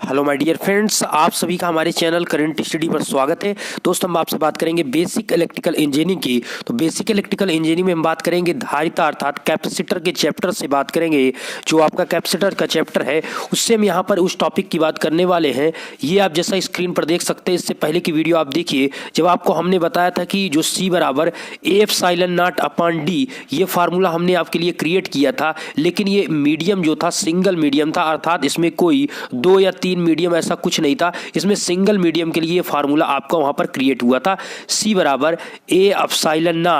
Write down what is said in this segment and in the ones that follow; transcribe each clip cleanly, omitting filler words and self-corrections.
Hello my dear friends, आप सभी का हमारे चैनल करंट स्टडी पर स्वागत है। दोस्तों, हम आपसे बात करेंगे बेसिक इलेक्ट्रिकल इंजीनियरिंग की। तो बेसिक इलेक्ट्रिकल इंजीनियरिंग में हम बात करेंगे धारिता अर्थात कैपेसिटर के चैप्टर से बात करेंगे। जो आपका कैपेसिटर का चैप्टर है उससे हम यहाँ पर उस टॉपिक की बात करने वाले हैं। ये आप जैसा स्क्रीन पर देख सकते हैं, इससे पहले की वीडियो आप देखिए जब आपको हमने बताया था कि जो C बराबर A/0 ये फार्मूला हमने आपके लिए क्रिएट किया था, लेकिन ये मीडियम जो था सिंगल मीडियम था, अर्थात इसमें कोई 2 या 3 मीडियम ऐसा कुछ नहीं था। इसमें सिंगल मीडियम के लिए फार्मूला आपका वहां पर क्रिएट हुआ था। C बराबर A/0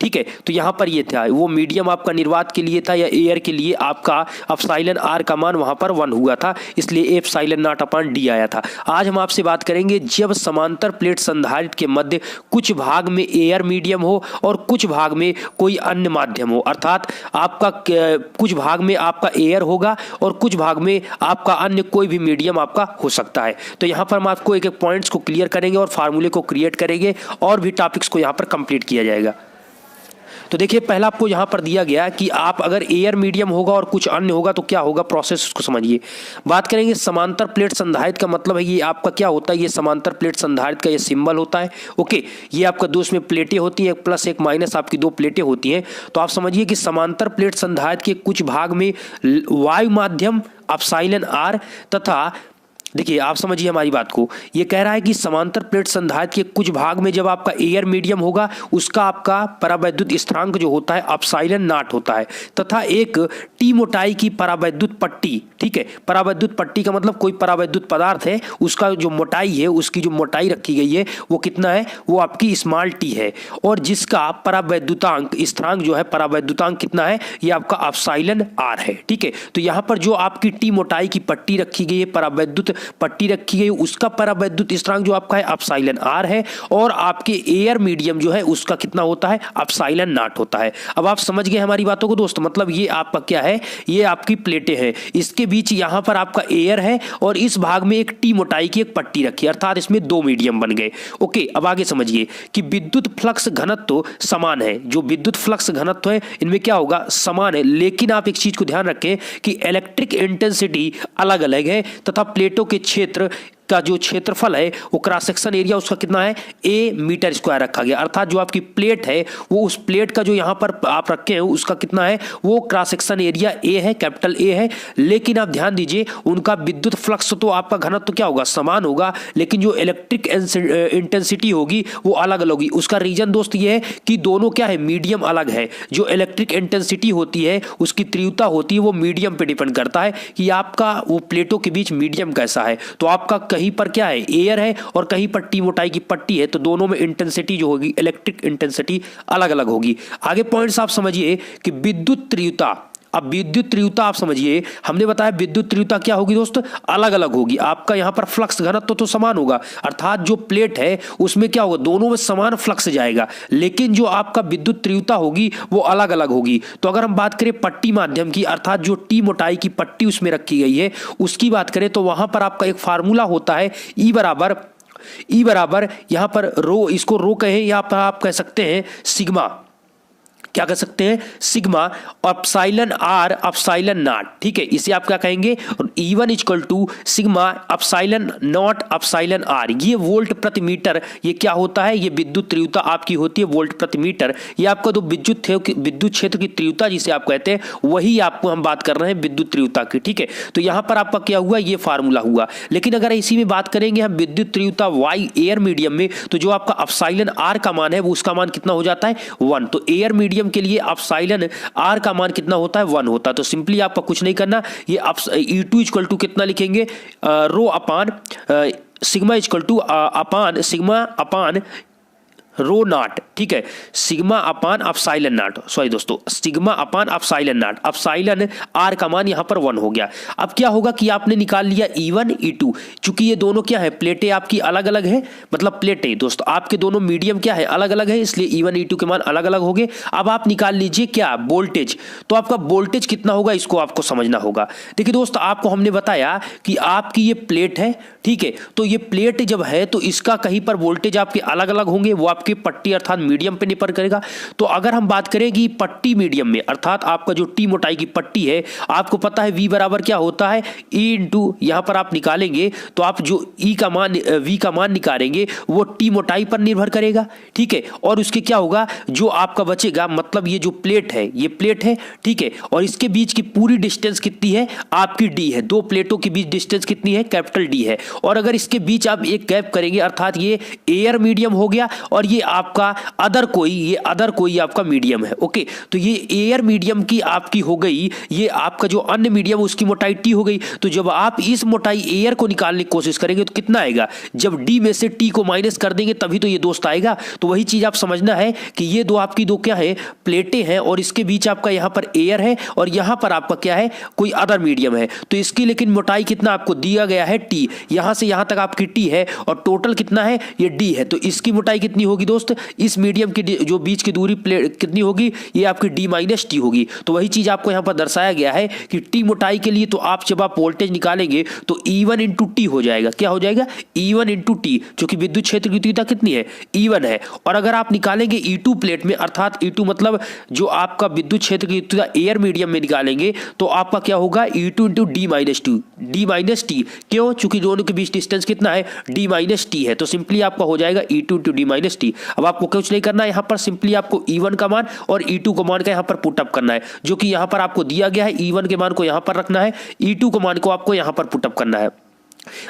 ठीक है। तो यहां पर ये था, वो मीडियम आपका निर्वात के लिए था या एयर के लिए आपका εr का मान वहां पर 1 हुआ था, इसलिए A/0 आया था। आज हम आपसे बात करेंगे जब समांतर प्लेट संधारित्र के मध्य कुछ भाग में एयर मीडियम हो और कुछ भाग में कोई अन्य माध्यम हो, अर्थात आपका कुछ भाग में आपका एयर होगा और कुछ भाग में आपका अन्य कोई भी मीडियम आपका हो सकता है। तो यहां पर हम आपको एक एक पॉइंट्स को क्लियर करेंगे और फार्मूले को क्रिएट करेंगे और भी टॉपिक्स को यहां पर कंप्लीट किया जाएगा। तो देखिए, पहला आपको यहां पर दिया गया कि आप अगर एयर मीडियम होगा और कुछ अन्य होगा तो क्या होगा, प्रोसेस उसको समझिए। बात करेंगे समांतर प्लेट संधारित्र का मतलब है ये आपका क्या होता है, ये समांतर प्लेट संधारित्र का ये सिंबल होता है। ओके, ये आपका दो इसमें प्लेटें होती हैं, एक प्लस एक माइनस आपकी दो प्लेटें होती हैं। तो आप समझिए कि समांतर प्लेट संधारित्र के कुछ भाग में वायु माध्यम εr तथा देखिए, आप समझिए हमारी बात को, ये कह रहा है कि समांतर प्लेट संधारित्र के कुछ भाग में जब आपका एयर मीडियम होगा उसका आपका परावैद्युत स्थिरांक जो होता है ε0 होता है, तथा एक टी मोटाई की परावैद्युत पट्टी, ठीक है। परावैद्युत पट्टी का मतलब कोई परावैद्युत पदार्थ है, उसका जो मोटाई है, उसकी जो मोटाई रखी गई है वो कितना है, वो आपकी स्मॉल टी है, और जिसका परावैद्युतांक स्थिरांक जो है, परावैद्युतांक कितना है, ये आपका εr है, ठीक है। तो यहां पर जो आपकी टी मोटाई की पट्टी रखी गई है, परावैद्युत पट्टी रखी गई, उसका परावैद्युत स्थिरांक जो आपका है εr है, और आपके एयर मीडियम जो है उसका कितना होता है, ε0 होता है। अब आप समझ गए हमारी बातों को दोस्त, मतलब ये आपका क्या है, ये आपकी प्लेटें हैं, इसके बीच यहां पर आपका एयर है और इस भाग में एक टी मोटाई की एक पट्टी रखी है, अर्थात इसमें दो मीडियम बन गए। ओके, अब आगे समझिए कि विद्युत फ्लक्स घनत्व तो समान है, जो विद्युत फ्लक्स घनत्व है इनमें क्या होगा, समान है, लेकिन आप एक चीज को ध्यान रखें कि इलेक्ट्रिक इंटेंसिटी अलग अलग है तथा प्लेटों के क्षेत्र का जो क्षेत्रफल है वो क्रॉस सेक्शन एरिया उसका कितना है, A मीटर स्क्वायर रखा गया, अर्थात जो आपकी प्लेट है वो उस प्लेट का जो यहां पर आप रखे हैं उसका कितना है, वो क्रॉस सेक्शन एरिया A है, कैपिटल A है। लेकिन आप ध्यान दीजिए उनका विद्युत फ्लक्स तो आपका घनत्व तो क्या होगा, समान होगा, लेकिन जो इलेक्ट्रिक इंटेंसिटी होगी वो अलग अलग होगी। उसका रीजन दोस्त ये है कि दोनों क्या है, मीडियम अलग है। जो इलेक्ट्रिक इंटेंसिटी होती है उसकी तीव्रता होती है वो मीडियम पे डिपेंड करता है कि आपका वो प्लेटों के बीच मीडियम कैसा है। तो आपका कहीं पर क्या है, एयर है, और कहीं पर टी मोटाई की पट्टी है, तो दोनों में इंटेंसिटी जो होगी, इलेक्ट्रिक इंटेंसिटी अलग अलग होगी। आगे पॉइंट्स आप समझिए कि विद्युत तीव्रता, अब विद्युत तीव्रता आप समझिए, हमने बताया विद्युत तीव्रता क्या होगी दोस्त, अलग अलग होगी। आपका यहां पर फ्लक्स घनत्व तो समान होगा, अर्थात जो प्लेट है उसमें क्या होगा, दोनों में समान फ्लक्स जाएगा, लेकिन जो आपका विद्युत तीव्रता होगी वो अलग अलग होगी। तो अगर हम बात करें पट्टी माध्यम की, अर्थात जो टी मोटाई की पट्टी उसमें रखी गई है उसकी बात करें, तो वहां पर आपका एक फार्मूला होता है E बराबर यहां पर रो, इसको रो कहें या आप कह सकते हैं सिग्मा, क्या कह सकते हैं, सिग्मा εr/0, ठीक है। इसे आप क्या कहेंगे, E1 = सिग्मा ε0 ये वोल्ट प्रति मीटर, ये क्या होता है, ये विद्युत तीव्रता आपकी होती है वोल्ट प्रति मीटर। ये आपका जो विद्युत क्षेत्र की तीव्रता जिसे आप कहते हैं, वही आपको हम बात कर रहे हैं विद्युत तीव्रता की, ठीक है। तो यहां पर आपका क्या हुआ, ये फार्मूला हुआ। लेकिन अगर इसी में बात करेंगे हम विद्युत तीव्रता वाई एयर मीडियम में, तो जो आपका εr का मान है वो उसका मान कितना हो जाता है, 1। तो एयर मीडियम के लिए εr का मान कितना होता है, 1 होता है। तो सिंपली आपका कुछ नहीं करना, ये E2 = कितना लिखेंगे, रो अपान सिग्मा अपान रो नॉट, ठीक है, सिग्मा अपान ε0, सॉरी दोस्तों, सिग्मा अपान εr का मान यहां पर 1 हो गया। अब क्या होगा कि आपने निकाल लिया E1 E2, चूंकि ये दोनों क्या है, प्लेटें आपकी अलग अलग है, मतलब प्लेटें दोस्तों आपके दोनों मीडियम क्या है, अलग अलग है, इसलिए E1 E2 के मान अलग अलग हो गए। अब आप निकाल लीजिए क्या, वोल्टेज। तो आपका वोल्टेज कितना होगा इसको आपको समझना होगा। देखिए दोस्त, आपको हमने बताया कि आपकी ये प्लेट है, ठीक है, तो ये प्लेट जब है तो इसका कहीं पर वोल्टेज आपके अलग अलग होंगे, वो आपकी पट्टी अर्थात मीडियम पे निर्भर करेगा। तो अगर हम बात करें कि पट्टी मीडियम में, अर्थात आपका जो टी मोटाई की पट्टी है, आपको पता है V बराबर क्या होता है, E इंटू यहाँ पर आप निकालेंगे तो आप जो E का मान V का मान निकालेंगे वो टी मोटाई पर निर्भर करेगा, ठीक है। और उसके क्या होगा, जो आपका बचेगा, मतलब ये जो प्लेट है, ये प्लेट है, ठीक है, और इसके बीच की पूरी डिस्टेंस कितनी है, आपकी D है। दो प्लेटों के बीच डिस्टेंस कितनी है, कैपिटल D है। और अगर इसके बीच आप एक गैप करेंगे, अर्थात ये एयर मीडियम हो गया और ये आपका अदर कोई आपका मीडियम है, ओके। तो ये एयर मीडियम की आपकी हो गई, ये आपका जो अन्य मीडियम उसकी मोटाई T हो गई। तो जब आप इस मोटाई एयर को निकालने की कोशिश करेंगे तो कितना आएगा, जब D में से T को माइनस कर देंगे तभी तो ये दोस्त आएगा। तो वही चीज आप समझना है कि ये दो आपकी दो क्या है, प्लेटें हैं, और इसके बीच आपका यहां पर एयर है और यहां पर आपका क्या है, कोई अदर मीडियम है। तो इसकी लेकिन मोटाई कितना आपको दिया गया है, T, यहां से यहां तक आपकी T है और टोटल कितना है, ये D है। तो इसकी मोटाई कितनी होगी दोस्त, इस मीडियम की जो बीच की दूरी प्लेट कितनी होगी, ये आपकी D माइनस T होगी। तो वही चीज आपको यहां पर दर्शाया गया है कि T मोटाई के लिए तो आप जब आप वोल्टेज निकालेंगे तो E1 इंटू टी हो जाएगा। क्या हो जाएगा, E1 इंटू टी, क्योंकि विद्युत क्षेत्र की तीव्रता कितनी है, E1 है। और अगर आप निकालेंगे E2 प्लेट में, अर्थात E2 मतलब जो आपका विद्युत क्षेत्र की तीव्रता एयर मीडियम में निकालेंगे तो आपका क्या होगा, E2 into D minus T. क्यों, चूंकि दोनों के बीच डिस्टेंस कितना है, D माइनस टी है। तो सिंपली आपका हो जाएगा E2 into D minus T. अब आपको कुछ नहीं करना है, यहां पर सिंपली आपको E1 का मान और E2 का मान का यहां पर पुटअप करना है, जो कि यहां पर आपको दिया गया है। E1 के मान को यहां पर रखना है, E2 के मान को आपको यहां पर पुटअप करना है।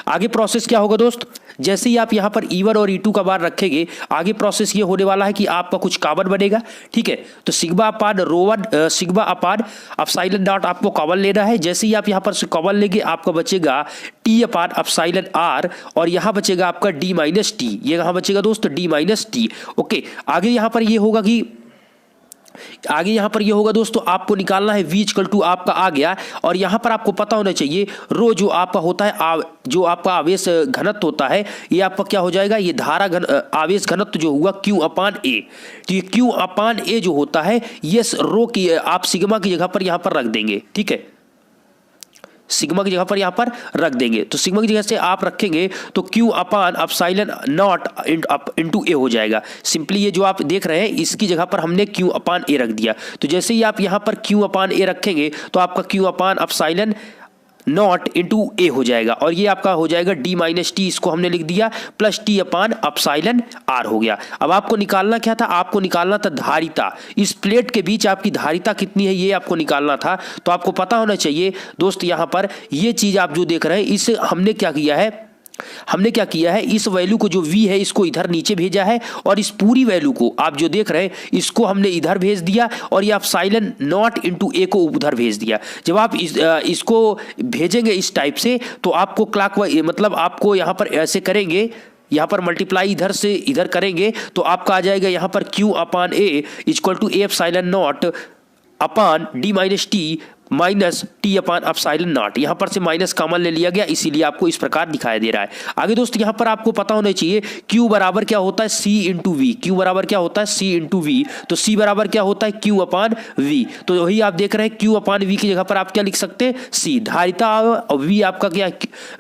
आगे प्रोसेस क्या होगा दोस्त, जैसे ही आप यहां पर E1 और E2 का बार रखेंगे, आगे प्रोसेस ये होने वाला है कि आपका कुछ कॉमन बनेगा, ठीक है। तो sigma upon ρ1 sigma upon epsilon naught आपको कॉमन लेना है। जैसे ही आप यहां पर से कॉमन लेंगे, आपका बचेगा T अपान एप्सिलॉन R और यहां बचेगा आपका D माइनस टी। ये कहां बचेगा दोस्त, D माइनस टी, ओके। आगे यहां पर ये होगा दोस्तों, आपको निकालना है V इक्वल टू आपका आ गया, और यहां पर आपको पता होना चाहिए रो जो आपका होता है, जो आपका आवेश घनत्व होता है, ये आपका क्या हो जाएगा, ये धारा आवेश घनत्व जो हुआ Q अपान A। तो ये Q अपान A जो होता है, ये रो की आप सिग्मा की जगह पर यहां पर रख देंगे, ठीक है, सिग्मा की जगह पर यहां पर रख देंगे। तो सिग्मा की जगह से आप रखेंगे तो Q upon epsilon not into A हो जाएगा। सिंपली ये जो आप देख रहे हैं, इसकी जगह पर हमने Q अपान A रख दिया। तो जैसे ही आप यहां पर Q अपान A रखेंगे तो आपका Q upon epsilon not into A हो जाएगा, और ये आपका हो जाएगा D माइनस टी, इसको हमने लिख दिया, plus T upon epsilon R हो गया। अब आपको निकालना क्या था, आपको निकालना था धारिता। इस प्लेट के बीच आपकी धारिता कितनी है, ये आपको निकालना था। तो आपको पता होना चाहिए दोस्त, यहां पर ये चीज आप जो देख रहे हैं, इस हमने क्या किया है, इस वैल्यू को जो V है इसको इधर नीचे भेजा है, और इस पूरी वैल्यू को आप जो देख रहे हैं इसको हमने इधर भेज दिया, और ये एप्सिलॉन नॉट इंटू A को उधर भेज दिया। जब आप इसको भेजेंगे इस टाइप से, तो आपको क्लॉकवाइज, मतलब आपको यहां पर ऐसे करेंगे, यहां पर मल्टीप्लाई इधर से इधर करेंगे तो आपका आ जाएगा यहां पर Q upon A equal to A epsilon naught upon D minus t minus T upon epsilon naught. यहां पर से माइनस कॉमन ले लिया गया, इसीलिए आपको इस प्रकार दिखाई दे रहा है। आगे दोस्त यहां पर आपको पता होना चाहिए Q बराबर क्या होता है, C इंटू वी। Q बराबर क्या होता है, C इंटू वी। तो C बराबर क्या होता है, Q अपान V। तो वही आप देख रहे हैं, Q अपान V की जगह पर आप क्या लिख सकते हैं, C धारिता, और V आपका क्या,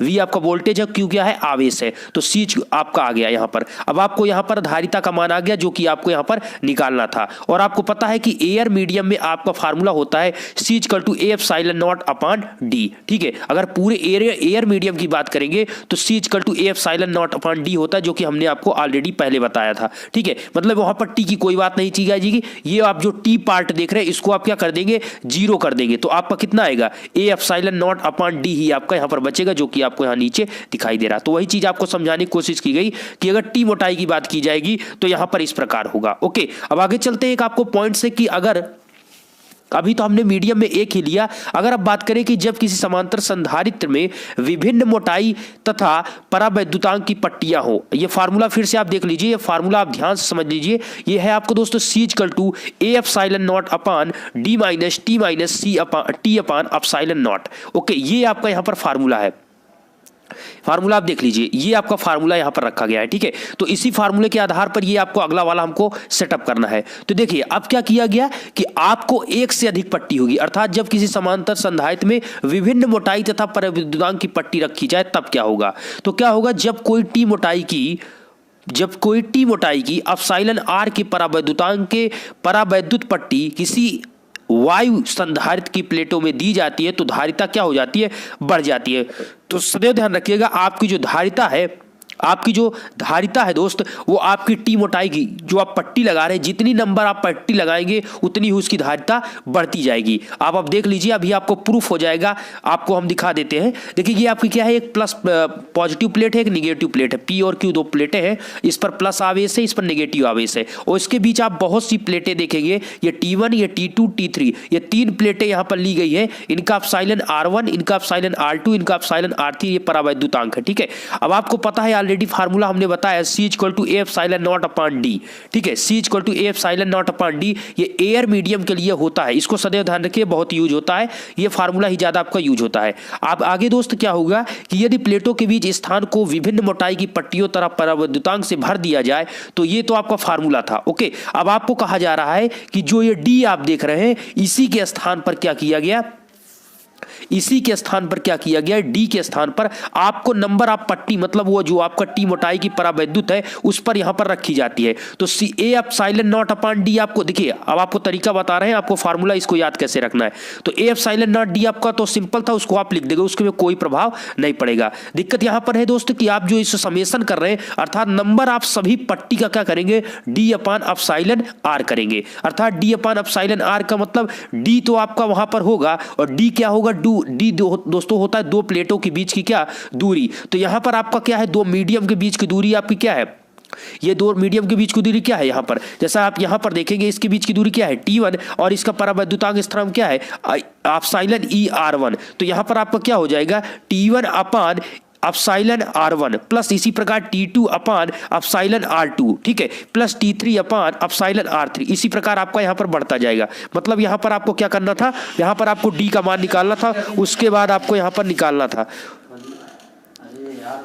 V आपका वोल्टेज है, Q क्या है, आवेश है। तो C आपका आ गया यहां पर। अब आपको यहां पर धारिता का मान आ गया, जो कि आपको यहां पर निकालना था। और आपको पता है कि एयर मीडियम में आपका फार्मूला होता है C equal to A epsilon naught upon D, ठीक है। अगर पूरे एयर मीडियम की बात करेंगे तो C equal to A epsilon naught upon D होता है, जो कि हमने आपको ऑलरेडी पहले बताया था, ठीक है। मतलब वहां पर T की कोई बात नहीं की जाएगी। ये आप जो T पार्ट देख रहे हैं, इसको आप क्या कर देंगे, 0 कर देंगे, तो आपका कितना आएगा, A epsilon naught upon D ही आपका यहां पर बचेगा, जो कि आपको यहां नीचे दिखाई दे रहा। तो वही चीज आपको समझाने की कोशिश की गई कि अगर T मोटाई की बात की जाएगी तो यहां पर इस प्रकार होगा, ओके। अब आगे चलते हैं, एक आपको पॉइंट से कि अगर अभी तो हमने मीडियम में एक ही लिया, अगर अब बात करें कि जब किसी समांतर संधारित्र में विभिन्न मोटाई तथा परावैद्युतांक की पट्टियां हो, ये फार्मूला फिर से आप देख लीजिए, ये फार्मूला आप ध्यान से समझ लीजिए। ये है आपको दोस्तों C equal to A epsilon naught upon D minus T minus C upon T upon epsilon naught, okay. ये आपका यहां पर फार्मूला है, फार्मूला आप देख लीजिए, ये आपका फार्मूला यहां पर रखा गया है, ठीक है। तो इसी फार्मूले के आधार पर ये आपको अगला वाला हमको सेटअप करना है। तो देखिए अब क्या किया गया कि आपको एक से अधिक पट्टी होगी, अर्थात जब किसी समांतर संधारित्र में विभिन्न मोटाई तथा परावैद्युतांक की पट्टी रखी जाए तब क्या होगा। तो क्या होगा, जब कोई T मोटाई की जब कोई टी मोटाई की एप्सिलॉन आर के परावैद्युतांक के परावैद्युत पट्टी किसी वायु संधारित्र की प्लेटों में दी जाती है तो धारिता क्या हो जाती है, बढ़ जाती है। तो सदैव ध्यान रखिएगा, आपकी जो धारिता है दोस्त, वो आपकी टी मोटाई की जो आप पट्टी लगा रहे हैं, जितनी नंबर आप पट्टी लगाएंगे उतनी ही उसकी धारिता बढ़ती जाएगी। आप देख लीजिए, अभी आपको प्रूफ हो जाएगा, आपको हम दिखा देते हैं। देखिए ये आपकी क्या है, एक प्लस पॉजिटिव प्लेट है, एक निगेटिव प्लेट है। पी और क्यू दो प्लेटें हैं, इस पर प्लस आवेश है, इस पर नेगेटिव आवेश है, और इसके बीच आप बहुत सी प्लेटें देखेंगे, ये T1, ये T2, T3, ये 3 प्लेटें यहाँ पर ली गई है। इनका एप्सिलॉन R1, इनका एप्सिलॉन R2, इनका एप्सिलॉन R3, ये परावैद्युतांक है। ठीक है, अब आपको पता है ऑलरेडी फार्मूला हमने बताया, C = A epsilon naught upon D। ठीक है, C = A epsilon naught upon D, ये एयर मीडियम के लिए होता है। इसको सदैव ध्यान रखिए, बहुत यूज होता है, ये फार्मूला ही ज्यादा आपका यूज होता है। अब आगे दोस्त क्या होगा कि यदि प्लेटों के बीच स्थान को विभिन्न मोटाई की पट्टियों तरह परावैद्युतांक से भर दिया जाए, तो ये तो आपका फार्मूला था। ओके, अब आपको कहा जा रहा है कि जो ये D आप देख रहे हैं, इसी के स्थान पर क्या किया गया, इसी के स्थान पर क्या किया गया, डी के स्थान पर आपको नंबर ऑफ पट्टी, मतलब वो जो आपका टी मोटाई की परावैद्युत है उस पर यहां पर रखी जाती है। तो C A epsilon naught upon D, आपको देखिए अब आपको तरीका बता रहे हैं, आपको फार्मूला इसको याद कैसे रखना है। तो ए एप्सिलॉन नॉट डी आपका तो सिंपल था, उसको आप लिख देंगे, उसके में कोई प्रभाव नहीं पड़ेगा। दिक्कत यहां पर है दोस्त कि आप जो इस समेशन कर रहे हैं, अर्थात नंबर आप सभी पट्टी का क्या करेंगे, डी अपॉन एप्सिलॉन आर करेंगे। अर्थात डी अपॉन एप्सिलॉन आर का मतलब डी तो आपका वहां पर होगा, और डी क्या होगा, डी दोस्तों होता है दो प्लेटों के बीच की क्या दूरी। तो यहां पर आपका क्या है, दो मीडियम के बीच की दूरी आपकी क्या है, ये दो मीडियम के बीच की दूरी क्या है, यहां पर जैसा आप यहां पर देखेंगे, इसके बीच की दूरी क्या है T1, और इसका परावैद्युतांक स्थिरांक क्या है एप्सिलॉन ER1। तो यहां पर आपका क्या हो जाएगा, T1 upon epsilon R1 plus इसी प्रकार T2 अपॉन एप्सिलॉन R2, ठीक है, plus T3 upon epsilon R3। इसी प्रकार आपका यहां पर बढ़ता जाएगा। मतलब यहां पर आपको क्या करना था, यहां पर आपको D का मान निकालना था, उसके बाद आपको यहां पर निकालना था,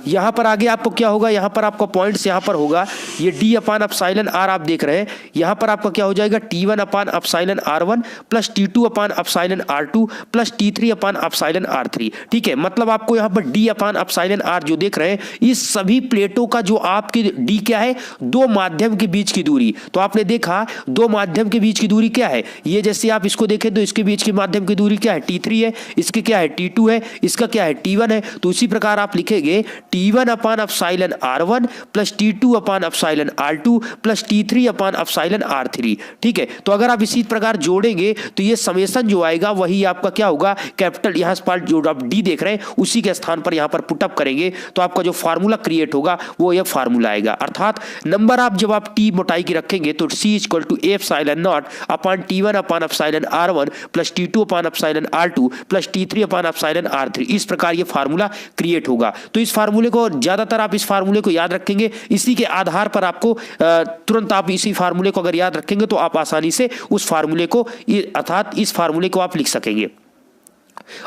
यहां पर आगे आपको क्या होगा, यहां पर आपका पॉइंट्स यहां पर होगा, ये D अपॉन एप्सिलॉन R आप देख रहे हैं, यहां पर आपका क्या हो जाएगा, T1 upon epsilon R1 plus T2 upon epsilon R2 plus T3 upon epsilon R3। ठीक है, मतलब आपको यहां पर D अपॉन एप्सिलॉन R जो देख रहे हैं, इस सभी प्लेटों का जो आपकी D क्या है, दो माध्यम के बीच की दूरी। तो आपने देखा दो माध्यम के बीच की दूरी क्या है, ये जैसे आप इसको देखें तो इसके बीच की माध्यम की दूरी क्या है, T3 है, इसके क्या है T2 है, इसका क्या है T1 है। तो इसी प्रकार आप लिखेंगे T1 upon epsilon R1 plus T2 upon epsilon R2 plus T3 upon epsilon R3। ठीक है, तो अगर आप इसी प्रकार जोड़ेंगे तो ये समेशन जो आएगा वही आपका क्या होगा, कैपिटल यहां पर जो आप D देख रहे हैं उसी के स्थान पर यहां पर पुटअप करेंगे तो आपका जो फार्मूला क्रिएट होगा वो यह फार्मूला आएगा। अर्थात नंबर आप जब आप T मोटाई की रखेंगे तो C = A epsilon naught upon T1 upon epsilon R1 plus T2 upon epsilon R2 plus T3 upon epsilon R3। इस प्रकार ये फार्मूला क्रिएट होगा। तो इस फार्मूले को ज्यादातर आप इस फार्मूले को याद रखेंगे, इसी के आधार पर आपको तुरंत आप इसी फार्मूले को अगर याद रखेंगे तो आप आसानी से उस फार्मूले को, अर्थात इस फार्मूले को आप लिख सकेंगे।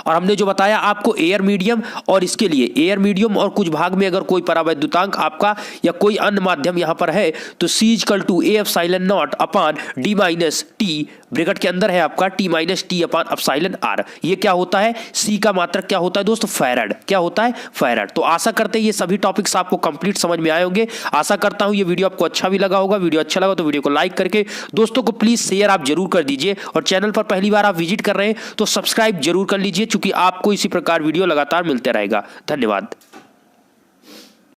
और हमने जो बताया आपको एयर मीडियम और इसके लिए एयर मीडियम और कुछ भाग में अगर कोई परावैद्युतांक आपका या कोई अन्य माध्यम यहां पर है तो C = A epsilon naught upon D minus T, bracket के अंदर है आपका T minus T upon epsilon R। ये क्या होता है, C का मात्रक क्या होता है दोस्तों, फैराड। क्या होता है, फैराड। तो आशा करते हैं ये सभी टॉपिक्स आपको कंप्लीट समझ में आए होंगे। आशा करता हूं ये वीडियो आपको अच्छा भी लगा होगा। वीडियो अच्छा लगा तो वीडियो को लाइक करके दोस्तों को प्लीज शेयर आप जरूर कर दीजिए, और चैनल पर पहली बार आप विजिट कर रहे हैं तो सब्सक्राइब जरूर कर लीजिए, क्योंकि आपको इसी प्रकार वीडियो लगातार मिलते रहेगा। धन्यवाद।